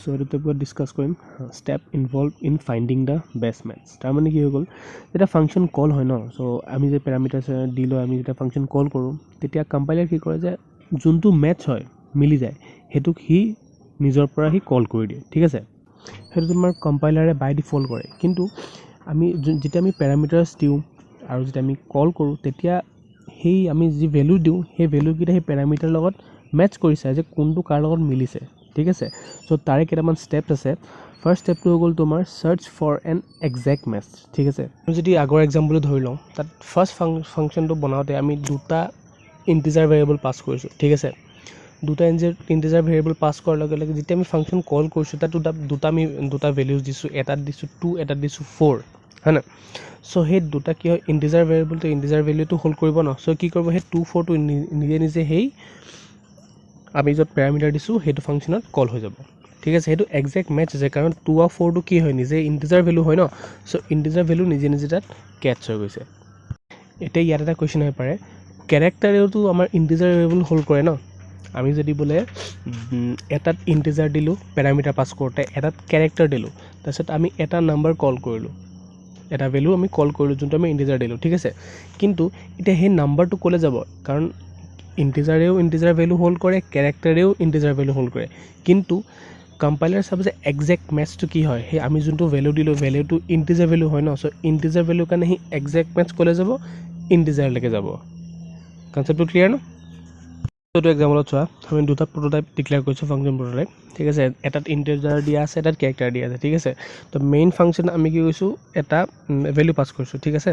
so এটাতে পুৰো discuss কৰিম step involve in finding the best maths তাৰ মানে কি হৈ গ'ল এটা ফাংচন কল হয় ন সো আমি যে প্যাৰামিটাৰ দি লৈ আমি যেটা ফাংচন কল কৰোঁ তেতিয়া কম্পাইলাৰ কি কৰে যে যোনটো মেথছ হয় মিলি যায় হেতুক হি নিজৰ পৰা হি কল কৰি দিয়ে ঠিক আছে হেতু তোমাৰ কম্পাইলাৰে বাই ডিফল্ট কৰে কিন্তু আমি যেতিয়া আমি প্যাৰামিটাৰছ দিওঁ আৰু যেতিয়া আমি কল কৰোঁ তেতিয়া সেই আমি যি ভ্যালু দিওঁ সেই ভ্যালু কিটা সেই প্যাৰামিটাৰ লগত ম্যাচ কৰিছে যে কোনটো কাৰ লগত মিলিছে ঠিক আছে সো তাৰে কেইটামান ষ্টেপছ আছে ফাৰ্স্ট ষ্টেপটো হৈ গ'ল তোমাৰ search for an exact maths ঠিক আছে আমি যদি আগৰ এক্সাম্পল ধৰি লওঁ তাত ফাৰ্স্ট ফাংচনটো বনাওঁতে আমি দুটা ইন্টিজাৰ ভেৰিয়েবল পাস কৰিছোঁ ঠিক আছে দুটা ইন্টিজাৰ ভেৰিয়েবল পাস কৰাৰ লগে লগে যেতিয়া আমি ফাংচন কল কৰিছোঁ তাত দুটা ভ্যালুজ দিছোঁ এটাত দিছোঁ 2 এটাত দিছোঁ 4 হয় না সো সেই দুটা কি হয় ইন্টিজাৰ ভেৰিয়েবলটো ইন্টিজাৰ ভ্যালুটো হোল্ড কৰিব ন সো কি কৰিব সেই 2 4 টো নিজে নিজে সেই আমি যত প্যাৰামিটাৰ দিছোঁ হেতু ফাংচনত কল হৈ যাব ঠিক আছে হেতু এক্সাক্ট ম্যাচ আছে কাৰণ 2 আৰু 4 টো কি হয় নিজে ইন্টিজাৰ ভ্যালু হয় ন সো ইন্টিজাৰ ভ্যালু নিজে নিজে তাত ক্যাচ হৈ গৈছে এতিয়া ইয়াত এটা কোৱেশ্চন হৈ পাৰে ক্যাৰেক্টাৰেওটো আমাৰ ইন্টিজাৰ ভেৰিয়েবল হোল্ড কৰে ন আমি যদি বলে এটাত ইন্টিজাৰ দিলোঁ প্যাৰামিটাৰ পাস কৰোঁতে এটাত ক্যাৰেক্টাৰ দিলোঁ তাৰপিছত আমি এটা নাম্বাৰ কল কৰিলোঁ এটা ভ্যালু আমি কল কৰিলোঁ যোনটো আমি ইন্টিজাৰ দিলোঁ ঠিক আছে কিন্তু এতিয়া সেই নাম্বাৰটো ক'লে যাব কাৰণ ইন্টিজাৰেও ইন্টিজাৰ ভ্যালু হোল্ড কৰে ক্যাৰেক্টাৰেও ইন্টিজাৰ ভ্যালু হোল্ড কৰে কিন্তু কম্পাইলাৰ চাব যে এক্সাক্ট ম্যাচটো কি হয় সেই আমি যোনটো ভ্যালু দিলোঁ ভ্যালুটো ইন্টিজাৰ ভ্যালু হয় ন সো ইন্টিজাৰ ভ্যালু কাৰণে সেই এক্সাক্ট ম্যাচ ক'লে যাব ইন্টিজাৰলৈকে যাব কনসেপ্টটো ক্লিয়াৰ ন তো এক্সাম্পলত চোৱা আমি দুটা প্ৰটোটাইপ ডিক্লেয়াৰ কৰিছোঁ ফাংচন প্ৰটোটাইপ ঠিক আছে এটাত ইন্টিজাৰ দিয়া আছে এটাত ক্যাৰেক্টাৰ দিয়া আছে ঠিক আছে তো মেইন ফাংচন আমি কি কৰিছোঁ এটা ভ্যালু পাস কৰিছোঁ ঠিক আছে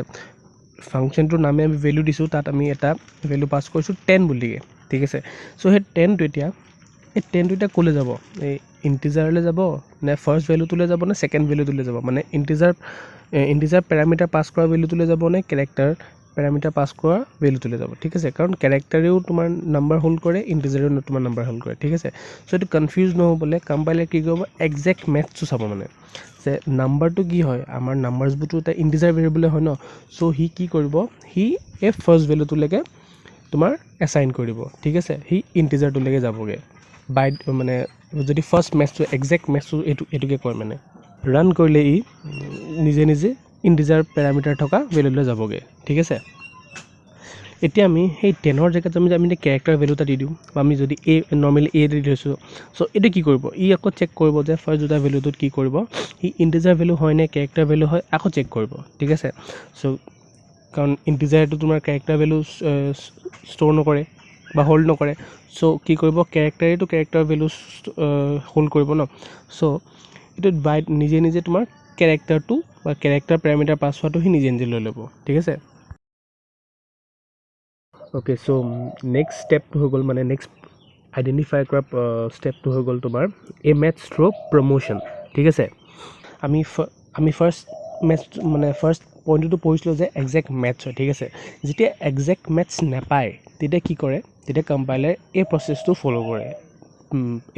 ফাংচনটোৰ নামে আমি ভ্যালু দিছোঁ তাত আমি এটা ভ্যালু পাস কৰিছোঁ 10 বুলিকে ঠিক আছে সো সেই 10 টো এতিয়া এই 10 টো এতিয়া ক'লে যাব এই ইন্টিজাৰলৈ যাব নে ফাৰ্স্ট ভ্যালুটোলৈ যাব নে সেকেন্ড ভ্যালুটোলৈ যাব মানে ইন্টিজাৰ প্যাৰামিটাৰ পাস কৰা ভ্যালুটোলৈ যাব নে ক্যাৰেক্টাৰ প্যাৰামিটাৰ পাস কৰা ভ্যালুটোলৈ যাব ঠিক আছে কাৰণ ক্যাৰেক্টাৰেও তোমাৰ নাম্বাৰ হোল্ড কৰে ইন্টিজাৰেও তোমাৰ নাম্বাৰ হোল্ড কৰে ঠিক আছে সো এটো কনফিউজ নহ'বলে কম্পাইলাৰ কি কৰিব এক্সাক্ট ম্যাথটো চাব মানে যে নাম্বাৰটো কি হয় আমাৰ নাম্বাৰছবোৰটো এটা ইন্টিজাৰ ভেৰিয়েবল হয় ন সো হি কি কৰিব হি এই ফাৰ্স্ট ভ্যালুটোলৈকে তোমাৰ এসাইন কৰিব ঠিক আছে হি ইন্টিজাৰটোলৈকে যাবগে বাই মানে যদি ফাৰ্স্ট ম্যাথটো এক্সাক্ট ম্যাথটো এটুকে কয় মানে ৰান কৰিলে ই নিজে নিজে ইন্টিজাৰ প্যাৰামিটাৰ থকা ভ্যালুলৈ যাবগে ঠিক আছে এতিয়া আমি সেই 10 জেগাত আমি ক্যাৰেক্টাৰ ভ্যালুটা দি দিওঁ বা আমি যদি এ নৰমালি এ দি দিছো সো এটো কি কৰিব ই আকৌ চেক কৰিব যে ফাৰ্স্ট দুটা ভ্যালুটোত কি কৰিব ই ইন্টিজাৰ ভ্যালু হয় নে ক্যাৰেক্টাৰ ভ্যালু হয় আকৌ চেক কৰিব ঠিক আছে সো কাৰণ ইন্টিজাৰটো তোমাৰ ক্যাৰেক্টাৰ ভ্যালু ষ্ট'ৰ নকৰে বা হোল্ড নকৰে সো কি কৰিব ক্যাৰেক্টাৰেটো ক্যাৰেক্টাৰ ভ্যালু হোল্ড কৰিব ন সো এটো বাই নিজে নিজে তোমাৰ ক্যাৰেক্টাৰটো বা ক্যাৰেক্টাৰ প্যাৰামিটাৰ পাস হোৱাটো হি নিজে নিজে লৈ ল'ব ঠিক আছে ওকে সো নেক্সট স্টেপটো হৈ গ'ল মানে নেক্সট আইডেন্টিফাই কৰা স্টেপটো হৈ গ'ল তোমাৰ এ ম্যাথ থ্ৰু প্ৰমোশন ঠিক আছে আমি ফাৰ্স্ট ম্যাথ মানে ফাৰ্স্ট পইণ্টটো পঢ়িছিলোঁ যে এক্সাক্ট ম্যাথছ হয় ঠিক আছে যেতিয়া এক্সাক্ট ম্যাথছ নাপায় তেতিয়া কি কৰে তেতিয়া কম্পাইলাৰ এই প্ৰসেছটো ফলো কৰে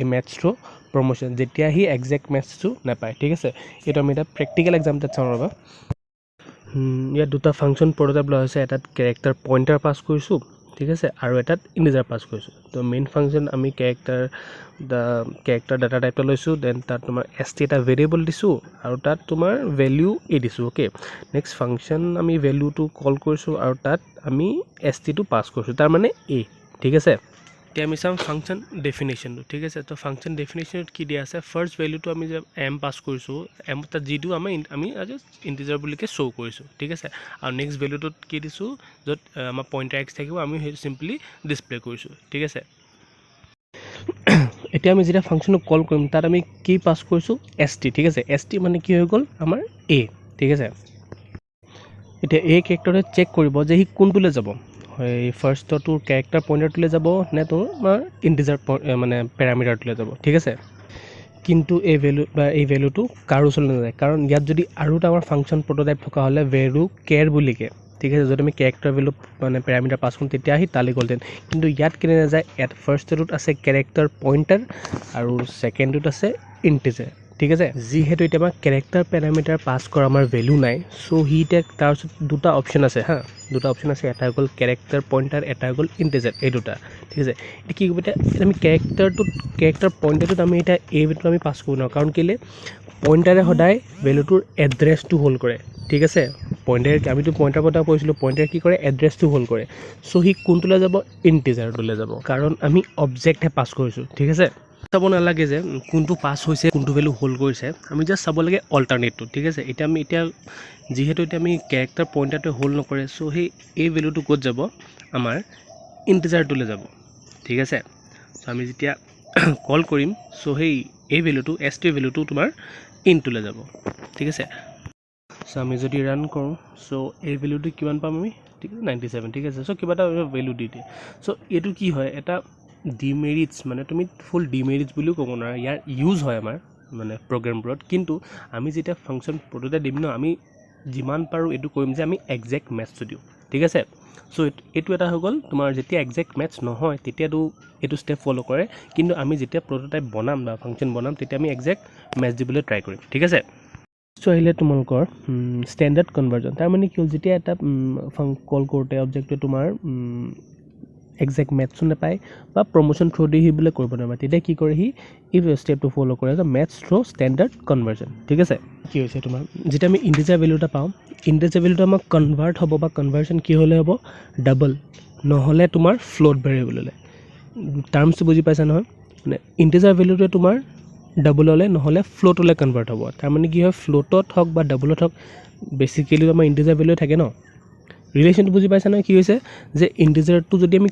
এ ম্যাথ থ্ৰু প্ৰমোশন যেতিয়া হি এক্সাক্ট ম্যাথছটো নাপায় ঠিক আছে এটা আমি এটা প্ৰেক্টিকেল এক্সাম্পল চাওঁ ৰবা ইয়াত দুটা ফাংচন প্ৰটোটাইপ লোৱা হৈছে এটাত ক্যাৰেক্টাৰ পইণ্টাৰ পাস কৰিছোঁ ঠিক আছে আৰু এটাত ইন্টিজাৰ পাস কৰিছোঁ তো মেইন ফাংচন আমি ক্যাৰেক্টাৰ ডাটা টাইপটা লৈছোঁ দেন তাত তোমাৰ st এটা ভেৰিয়েবল দিছোঁ আৰু তাত তোমাৰ ভ্যালু এ দিছোঁ ওকে নেক্সট ফাংচন আমি ভ্যালুটো কল কৰিছোঁ আৰু তাত আমি st টো পাস কৰিছোঁ তাৰ মানে a ঠিক আছে এতিয়া আমি চাম ফাংচন ডেফিনেশ্যনটো ঠিক আছে তো ফাংচন ডেফিনেশ্যনত কি দিয়া আছে ফাৰ্স্ট ভ্যালুটো আমি যে m পাস কৰিছোঁ m তাত যিটো আমি আজি ইন্টিজাৰ বুলিকে শো কৰিছোঁ ঠিক আছে আৰু নেক্সট ভ্যালুটোত কি দিছোঁ যত আমাৰ পইণ্টাৰ x থাকিব আমি সেই সিম্পলি ডিসপ্লে কৰিছোঁ ঠিক আছে এতিয়া আমি যেটা ফাংচনটো কল কৰিম তাত আমি কি পাস কৰিছোঁ st ঠিক আছে st মানে কি হৈ গ'ল আমাৰ a ঠিক আছে এতিয়া এই ক্যাৰেক্টাৰে চেক কৰিব যে হি কোনটোলৈ যাব ফাৰ্স্টটো ক্যাৰেক্টাৰ পইণ্টাৰটোলৈ যাব নে তোমাৰ ইন্টিজাৰ মানে প্যাৰামিটাৰটোলৈ যাব ঠিক আছে কিন্তু এই ভ্যালুটো কাৰো ওচৰলৈ নাযায় কাৰণ ইয়াত যদি আৰু এটা আমাৰ ফাংচন প্ৰটোটাইপ থকা হলে ভ্যালু কেয়াৰ বুলিকে ঠিক আছে যদি আমি ক্যাৰেক্টাৰ ভ্যালু মানে প্যাৰামিটাৰ পাস কৰোঁ তেতিয়া হি তালি গ'লতেন কিন্তু ইয়াত কেনে নাযায় এট ফাৰ্স্টটোত আছে ক্যাৰেক্টাৰ পইণ্টাৰ আৰু সেকেন্ডটোত আছে ইন্টিজাৰ ঠিক আছে যিহেতু এতিয়া আমাৰ কেৰেক্টাৰ পেৰামিটাৰ পাছ কৰা আমাৰ ভেলু নাই সো হি টেক তাৰপিছত দুটা অপশ্যন আছে হা দুটা অপশ্যন আছে এটা হ'ল কেৰেক্টাৰ পইণ্টাৰ এটা হ'ল ইন্টিজাৰ এই দুটা ঠিক আছে এতিয়া কি কৰিব এতিয়া আমি কেৰেক্টাৰ পইণ্টাৰটোত আমি এতিয়া এই ভেলুটো আমি পাছ কৰিব নোৱাৰোঁ কাৰণ কেলে পইণ্টাৰে সদায় ভেলুটোৰ এড্ৰেছটো হোল্ড কৰে ঠিক আছে পইণ্টাৰে আমিতো পইণ্টাৰ কথা কৈছিলোঁ পইণ্টাৰে কি কৰে এড্ৰেছটো হোল্ড কৰে সো হি কোনটোলৈ যাব ইন্টিজাৰটোলৈ যাব কাৰণ আমি অবজেক্টহে পাছ কৰিছোঁ ঠিক আছে চাব নালাগে যে কোনটো পাছ হৈছে কোনটো ভেলু হোল্ড কৰিছে আমি জাষ্ট চাব লাগে অল্টাৰনেটটো ঠিক আছে এতিয়া আমি যিহেতু এতিয়া আমি কেৰেক্টাৰ পইণ্টাৰটো হোল্ড নকৰে সো সেই এই ভেলুটো ক'ত যাব আমাৰ ইন্টিজাৰটোলৈ যাব ঠিক আছে সো আমি যেতিয়া কল কৰিম সো সেই এই ভেলুটো st ভেলুটো তোমাৰ ইনটোলৈ যাব ঠিক আছে সো আমি যদি ৰান কৰোঁ সো এই ভেলুটো কিমান পাম আমি ঠিক আছে 97 ঠিক আছে সো কিবা এটা ভেলু দি দিয়ে সো এইটো কি হয় এটা ডিমেৰিটছ মানে তুমি ফুল ডিমেৰিটছ বুলিও ক'ব নোৱাৰা ইয়াৰ ইউজ হয় আমাৰ মানে প্ৰগ্ৰামবোৰত কিন্তু আমি যেতিয়া ফাংচন প্ৰটোটাইপ দিম ন আমি যিমান পাৰোঁ এইটো কৰিম যে আমি একজেক্ট মেথছটো দিওঁ ঠিক আছে সো এইটো এটা হৈ গ'ল তোমাৰ যেতিয়া একজেক্ট মেথছ নহয় তেতিয়াতো এইটো ষ্টেপ ফ'ল' কৰে কিন্তু আমি যেতিয়া প্ৰটোটাইপ বনাম বা ফাংচন বনাম তেতিয়া আমি একজেক্ট মেথছ দিবলৈ ট্ৰাই কৰিম ঠিক আছে সো আহিলে তোমালোকৰ ষ্টেণ্ডাৰ্ড কনভাৰ্জন তাৰমানে কি হ'ল যেতিয়া এটা কল কৰোঁতে অবজেক্টটো তোমাৰ একজেক্ট মেথছো নাপায় বা প্ৰমোশ্যন থ্ৰু দি সি বোলে কৰিব নোৱাৰে তেতিয়া কি কৰে সি এই ষ্টেপটো ফ'ল' কৰে যে মেথছ থ্ৰু ষ্টেণ্ডাৰ্ড কনভাৰ্জন ঠিক আছে কি হৈছে তোমাৰ যেতিয়া আমি ইণ্টিজাৰ ভেলু এটা পাওঁ ইণ্টিজাৰ ভেলুটো আমাক কনভাৰ্ট হ'ব বা কনভাৰ্জন কি হ'লে হ'ব ডাবল নহ'লে তোমাৰ ফ্লোট ভেৰিয়েবললৈ টাৰ্মছটো বুজি পাইছা নহয় মানে ইণ্টিজাৰ ভেলুটোৱে তোমাৰ ডাবল হ'লে নহ'লে ফ্লোটলৈ কনভাৰ্ট হ'ব তাৰমানে কি হয় ফ্লোটত হওক বা ডাবলত হওক বেচিকেলি আমাৰ ইণ্টিজাৰ ভেলু থাকে ন ৰিলেশ্যনটো বুজি পাইছা নহয় কি হৈছে যে ইণ্টিজাৰটো যদি আমি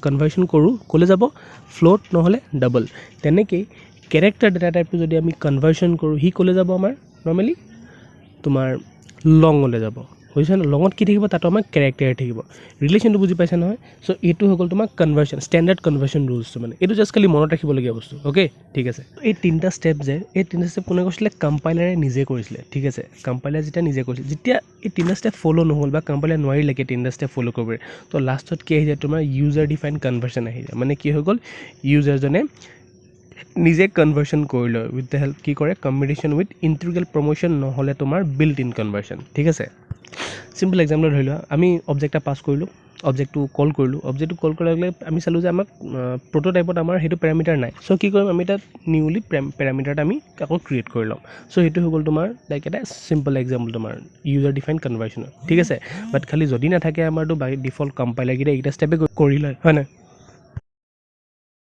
কনভাৰ্চন কৰোঁ ক'লৈ যাব ফ্লোট নহ'লে ডাবল তেনেকেই কেৰেক্টাৰ ডেটা টাইপটো যদি আমি কনভাৰ্চন কৰোঁ সি ক'লৈ যাব আমাৰ নৰ্মেলি তোমাৰ লঙলৈ যাব বুজিছা ন লঙত কি থাকিব তাতো আমাৰ কেৰেক্টাৰ থাকিব ৰিলেশ্যনটো বুজি পাইছা নহয় চ' এইটো হৈ গ'ল তোমাৰ কনভাৰ্চন ষ্টেণ্ডাৰ্ড কনভাৰ্চন ৰুলছটো মানে এইটো জাষ্ট খালি মনত ৰাখিবলগীয়া বস্তু অ'কে ঠিক আছে এই তিনিটা ষ্টেপ কোনে কৰিছিলে কম্পাইলাৰে নিজে কৰিছিলে ঠিক আছে কম্পাইলাৰে যেতিয়া নিজে কৰিছিলে যেতিয়া এই তিনিটা ষ্টেপ ফ'ল' নহ'ল বা কম্পাইলাৰে নোৱাৰিলেগে তিনিটা ষ্টেপ ফ'ল' কৰিবলৈ তো লাষ্টত কি আহি যায় তোমাৰ ইউজাৰ ডিফাইন কনভাৰ্চন আহি যায় মানে কি হৈ গ'ল ইউজাৰজনে নিজে কনভাৰ্চন কৰি লয় উইথ দ্য হেল্প কি কৰে কম্বিনেশ্যন উইথ ইণ্টিগ্ৰেল প্ৰমোশ্যন নহ'লে তোমাৰ বিল্ট ইন কনভাৰ্চন ঠিক আছে চিম্পল এক্সাম্পল ধৰি লোৱা আমি অবজেক্ট এটা পাছ কৰিলোঁ অবজেক্টটো কল কৰিলোঁ অবজেক্টটো কল কৰাৰ লগে আমি চালোঁ যে আমাক প্ৰটোটাইপত আমাৰ সেইটো পেৰামিটাৰ নাই চ' কি কৰিম আমি তাত নিউলি পেৰামিটাৰটো আমি আকৌ ক্ৰিয়েট কৰি ল'ম চ' সেইটো হৈ গ'ল তোমাৰ লাইক এটা চিম্পল এক্সাম্পল তোমাৰ ইউজাৰ ডিফাইন কনভাৰ্চনৰ ঠিক আছে বাট খালি যদি নাথাকে আমাৰতো বাই ডিফল্ট কম্পাইলাৰকেইটা এইকেইটা ষ্টেপে কৰি লয় হয় নাই